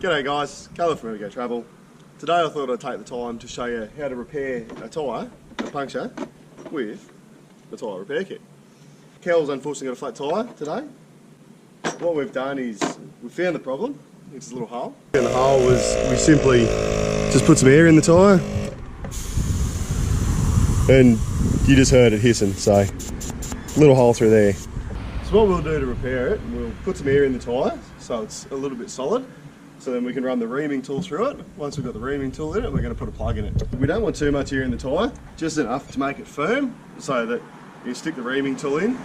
G'day guys, 𝘐𝐻𝐵 from 𝘫𝐸𝐺𝑚. Today I thought I'd take the time to show you how to repair a tyre, a puncture, with the tyre repair kit. Cal's unfortunately got a flat tyre today. What we've done is we found the problem. It's a little hole. And the hole was we simply just put some air in the tyre and you just heard it hissing, so little hole through there. So what we'll do to repair it, we'll put some air in the tyre so it's a little bit solid. So then we can run the reaming tool through it. Once we've got the reaming tool in it, we're going to put a plug in it. We don't want too much air in the tyre, just enough to make it firm so that you stick the reaming tool in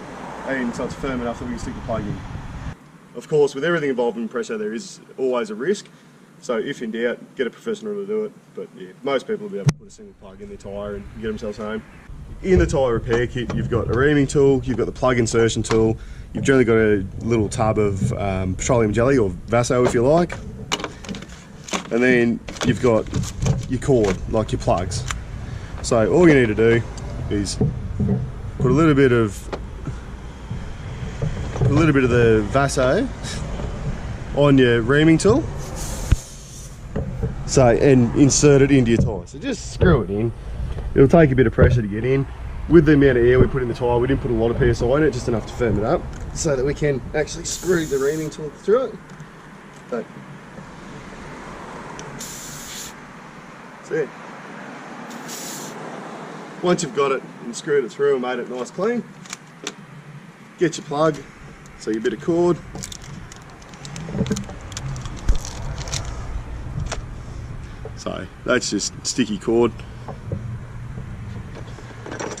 and so it's firm enough that we can stick the plug in. Of course, with everything involved in pressure, there is always a risk. So if in doubt, get a professional to do it. But yeah, most people will be able to put a single plug in their tyre and get themselves home. In the tyre repair kit, you've got a reaming tool, you've got the plug insertion tool, you've generally got a little tub of petroleum jelly or 𝘫𝘢 if you like. And then you've got your cord, like your plugs. So all you need to do is put a little bit of the 𝘫𝘢 on your reaming tool. So, and insert it into your tyre. So just screw it in. It'll take a bit of pressure to get in. With the amount of air we put in the tyre, we didn't put a lot of PSI in it, just enough to firm it up, so that we can actually screw the reaming tool through it. So, that's it. Once you've got it and screwed it through and made it nice clean, get your plug, so your bit of cord. So that's just sticky cord.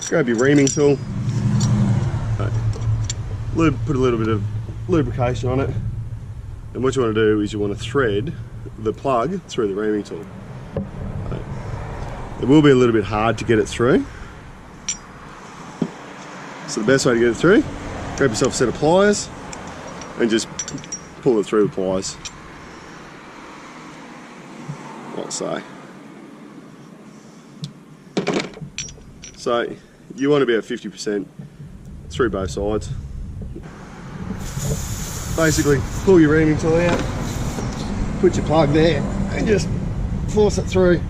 Grab your reaming tool, put a little bit of lubrication on it, and what you want to do is you want to thread the plug through the reaming tool. It will be a little bit hard to get it through, so the best way to get it through, grab yourself a set of pliers and just pull it through the pliers, like so. So you want to be at 50% through both sides. Basically, pull your reaming tool out, put your plug there, and just force it through.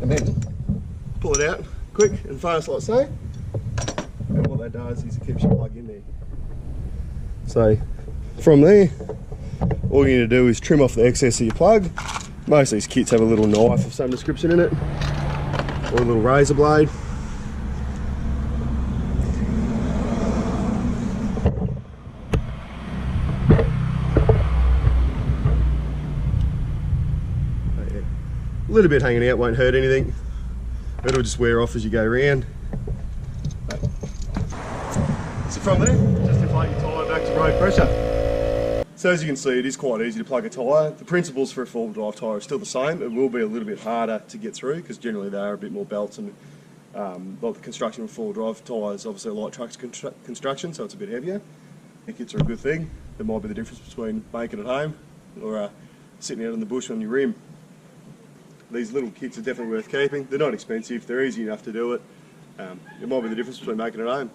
And then pull it out quick and fast like so. And what that does is it keeps your plug in there. So from there, all you need to do is trim off the excess of your plug. Most of these kits have a little knife of some description in it, or a little razor blade. A little bit hanging out won't hurt anything. It'll just wear off as you go around. So from there, just inflate your tyre back to road pressure. So as you can see, it is quite easy to plug a tyre. The principles for a four-wheel drive tyre are still the same. It will be a little bit harder to get through because generally they are a bit more belts and like the construction of four-wheel drive tyres, obviously a light truck's construction, so it's a bit heavier. The kits are a good thing. There might be the difference between making it home or sitting out in the bush on your rim. These little kits are definitely worth keeping. They're not expensive, they're easy enough to do it. It might be the difference between making it home.